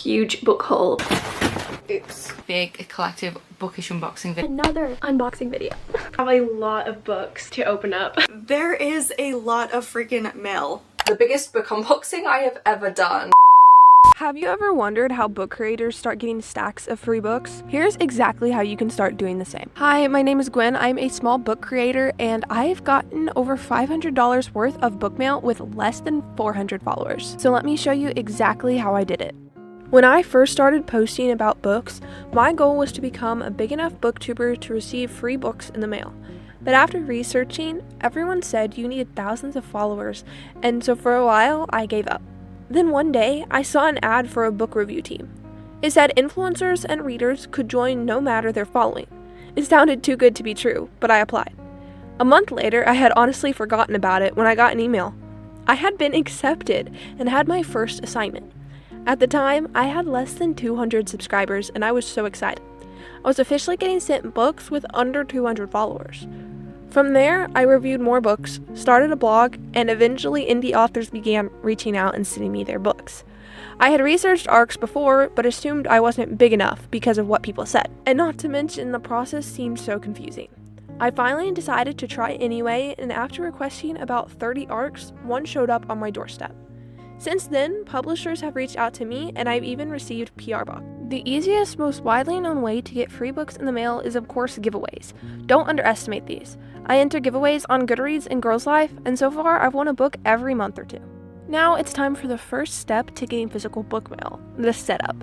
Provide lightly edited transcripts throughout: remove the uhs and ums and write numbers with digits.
huge book haul. Oops. Big collective bookish unboxing video. Another unboxing video. I have a lot of books to open up. There is a lot of freaking mail. The biggest book unboxing I have ever done. Have you ever wondered how book creators start getting stacks of free books? Here's exactly how you can start doing the same. Hi, my name is Gwen. I'm a small book creator and I've gotten over $500 worth of book mail with less than 400 followers. So let me show you exactly how I did it. When I first started posting about books, my goal was to become a big enough booktuber to receive free books in the mail. But after researching, everyone said you needed thousands of followers, and so for a while, I gave up. Then one day, I saw an ad for a book review team. It said influencers and readers could join no matter their following. It sounded too good to be true, but I applied. A month later, I had honestly forgotten about it when I got an email. I had been accepted and had my first assignment. At the time, I had less than 200 subscribers and I was so excited. I was officially getting sent books with under 200 followers. From there, I reviewed more books, started a blog, and eventually indie authors began reaching out and sending me their books. I had researched ARCs before, but assumed I wasn't big enough because of what people said. And not to mention, the process seemed so confusing. I finally decided to try anyway, and after requesting about 30 ARCs, one showed up on my doorstep. Since then, publishers have reached out to me, and I've even received PR book. The easiest, most widely known way to get free books in the mail is of course giveaways. Don't underestimate these. I enter giveaways on Goodreads and Girls Life, and so far I've won a book every month or two. Now it's time for the first step to getting physical book mail, the setup.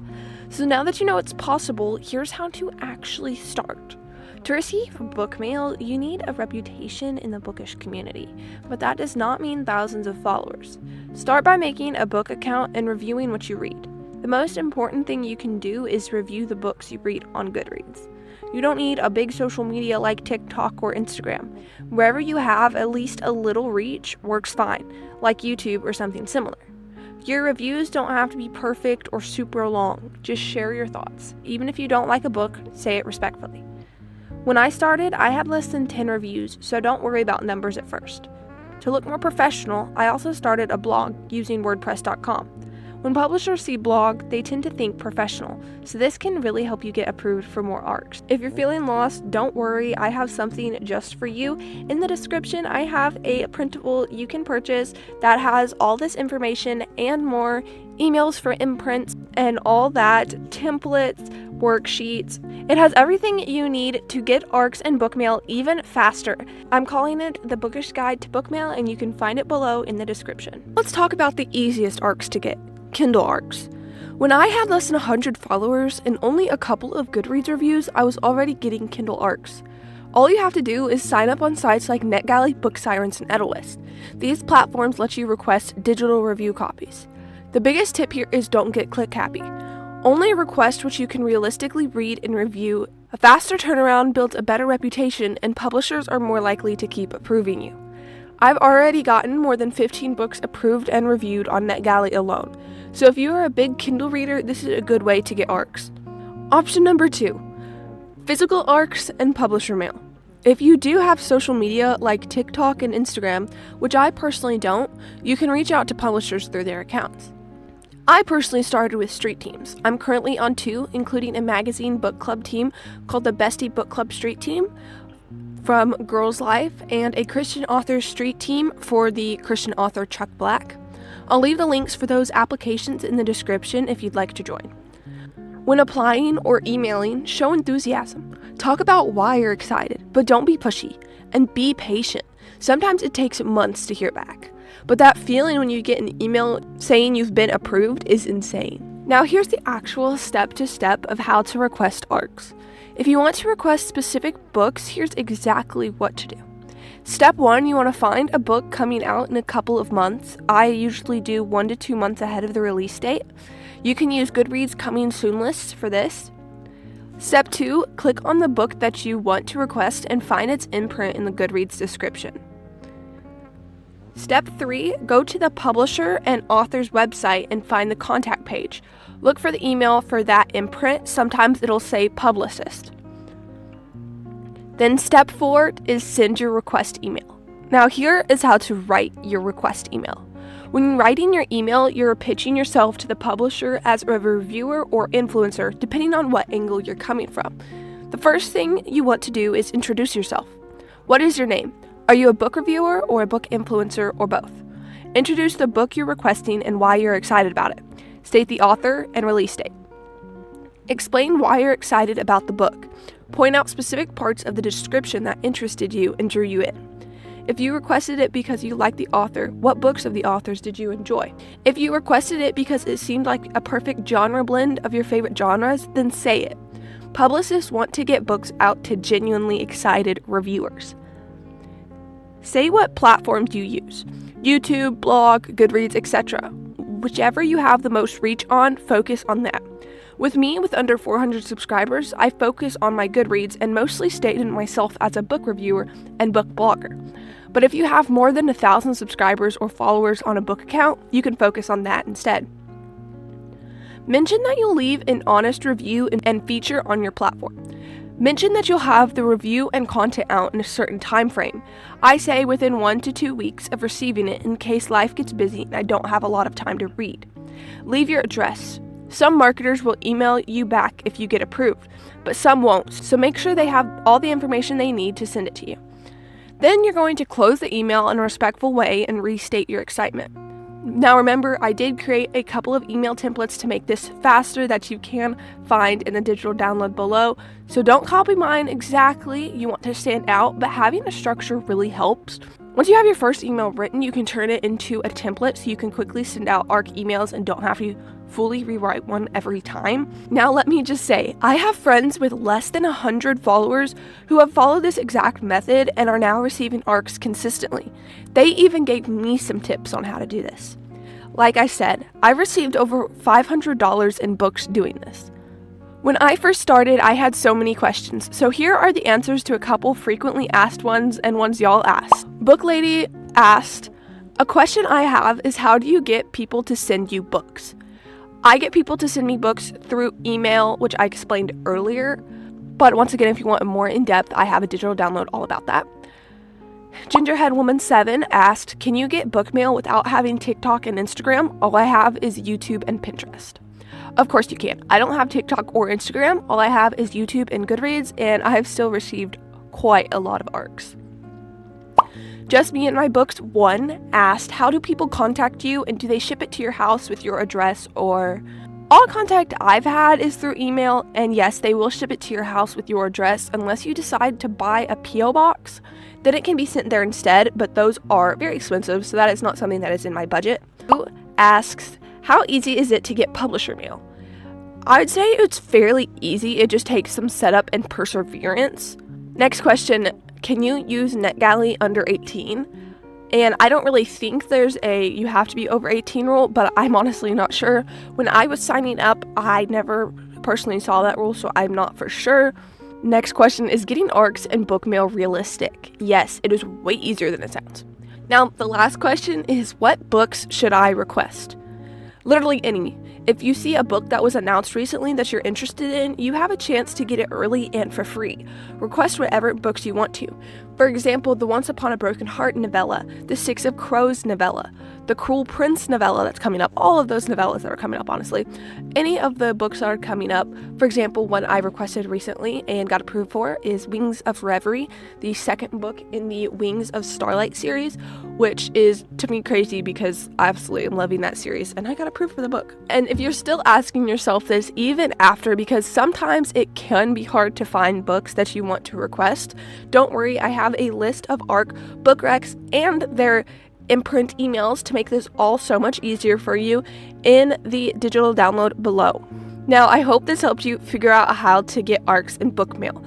So now that you know it's possible, here's how to actually start. To receive book mail, you need a reputation in the bookish community, but that does not mean thousands of followers. Start by making a book account and reviewing what you read. The most important thing you can do is review the books you read on Goodreads. You don't need a big social media like TikTok or Instagram. Wherever you have at least a little reach works fine, like YouTube or something similar. Your reviews don't have to be perfect or super long, just share your thoughts. Even if you don't like a book, say it respectfully. When I started, I had less than 10 reviews, so don't worry about numbers at first. To look more professional, I also started a blog using WordPress.com. When publishers see blog, they tend to think professional, so this can really help you get approved for more ARCs. If you're feeling lost, don't worry, I have something just for you. In the description, I have a printable you can purchase that has all this information and more, emails for imprints and all that, templates, worksheets. It has everything you need to get ARCs and book mail even faster. I'm calling it the Bookish Guide to Book Mail, and you can find it below in the description. Let's talk about the easiest ARCs to get. Kindle ARCs. When I had less than 100 followers and only a couple of Goodreads reviews, I was already getting Kindle ARCs. All you have to do is sign up on sites like NetGalley, BookSirens, and Edelweiss. These platforms let you request digital review copies. The biggest tip here is don't get click happy. Only request what you can realistically read and review. A faster turnaround builds a better reputation, and publishers are more likely to keep approving you. I've already gotten more than 15 books approved and reviewed on NetGalley alone, so if you are a big Kindle reader, this is a good way to get ARCs. Option number 2, physical ARCs and publisher mail. If you do have social media like TikTok and Instagram, which I personally don't, you can reach out to publishers through their accounts. I personally started with street teams. I'm currently on 2, including a magazine book club team called the Bestie Book Club Street Team from Girls Life, and a Christian author street team for the Christian author Chuck Black. I'll leave the links for those applications in the description if you'd like to join. When applying or emailing, show enthusiasm. Talk about why you're excited, but don't be pushy, and be patient. Sometimes it takes months to hear back, but that feeling when you get an email saying you've been approved is insane. Now here's the actual step-to-step of how to request ARCs. If you want to request specific books, here's exactly what to do. Step 1, you want to find a book coming out in a couple of months. I usually do 1 to 2 months ahead of the release date. You can use Goodreads coming soon lists for this. Step 2, click on the book that you want to request and find its imprint in the Goodreads description. Step 3, go to the publisher and author's website and find the contact page. Look for the email for that imprint. Sometimes it'll say publicist. Then step 4 is send your request email. Now here is how to write your request email. When writing your email, you're pitching yourself to the publisher as a reviewer or influencer, depending on what angle you're coming from. The first thing you want to do is introduce yourself. What is your name? Are you a book reviewer or a book influencer or both? Introduce the book you're requesting and why you're excited about it. State the author and release date. Explain why you're excited about the book. Point out specific parts of the description that interested you and drew you in. If you requested it because you liked the author, what books of the authors did you enjoy? If you requested it because it seemed like a perfect genre blend of your favorite genres, then say it. Publicists want to get books out to genuinely excited reviewers. Say what platforms you use. YouTube, blog, Goodreads, etc. Whichever you have the most reach on, focus on that. With me, with under 400 subscribers, I focus on my Goodreads and mostly stated myself as a book reviewer and book blogger. But if you have more than 1,000 subscribers or followers on a book account, you can focus on that instead. Mention that you'll leave an honest review and feature on your platform. Mention that you'll have the review and content out in a certain time frame. I say within 1 to 2 weeks of receiving it in case life gets busy and I don't have a lot of time to read. Leave your address. Some marketers will email you back if you get approved, but some won't, so make sure they have all the information they need to send it to you. Then you're going to close the email in a respectful way and restate your excitement. Now remember, I did create a couple of email templates to make this faster that you can find in the digital download below, so don't copy mine exactly. You want to stand out, but having a structure really helps. Once you have your first email written, you can turn it into a template so you can quickly send out ARC emails and don't have to fully rewrite one every time. Now let me just say, I have friends with less than 100 followers who have followed this exact method and are now receiving ARCs consistently. They even gave me some tips on how to do this. Like I said, I received over $500 in books doing this. When I first started, I had so many questions, so here are the answers to a couple frequently asked ones and ones y'all asked. Book Lady asked, a question I have is how do you get people to send you books? I get people to send me books through email, which I explained earlier, but once again, if you want a more in-depth, I have a digital download all about that. Gingerhead Woman 7 asked, can you get book mail without having TikTok and Instagram? All I have is YouTube and Pinterest. Of course you can. I don't have TikTok or Instagram. All I have is YouTube and Goodreads, and I have still received quite a lot of ARCs. Just Me and My Books 1 asked, how do people contact you and do they ship it to your house with your address or... All contact I've had is through email, and yes, they will ship it to your house with your address unless you decide to buy a P.O. box. Then it can be sent there instead, but those are very expensive, so that is not something that is in my budget. Who asks, how easy is it to get publisher mail? I'd say it's fairly easy, it just takes some setup and perseverance. Next question, can you use NetGalley under 18? And I don't really think there's a you have to be over 18 rule, but I'm honestly not sure. When I was signing up, I never personally saw that rule, so I'm not for sure. Next question, is getting ARCs and book mail realistic? Yes, it is way easier than it sounds. Now, the last question is, what books should I request? Literally any. If you see a book that was announced recently that you're interested in, you have a chance to get it early and for free. Request whatever books you want to. For example, the Once Upon a Broken Heart novella, the Six of Crows novella, the Cruel Prince novella that's coming up, all of those novellas that are coming up, honestly. Any of the books that are coming up, for example, one I requested recently and got approved for is Wings of Reverie, the second book in the Wings of Starlight series, which is, to me, crazy because I absolutely am loving that series, and I got approved for the book. And if you're still asking yourself this even after, because sometimes it can be hard to find books that you want to request, don't worry, I have a list of ARC book recs and their imprint emails to make this all so much easier for you in the digital download below. Now, I hope this helped you figure out how to get ARCs and book mail.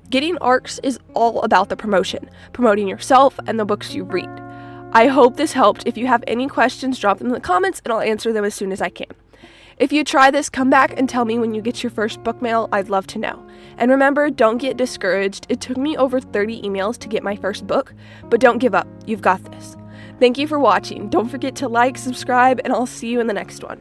Getting ARCs is all about the promotion, promoting yourself and the books you read. I hope this helped. If you have any questions, drop them in the comments and I'll answer them as soon as I can. If you try this, come back and tell me when you get your first book mail. I'd love to know. And remember, don't get discouraged. It took me over 30 emails to get my first book, but don't give up. You've got this. Thank you for watching. Don't forget to like, subscribe, and I'll see you in the next one.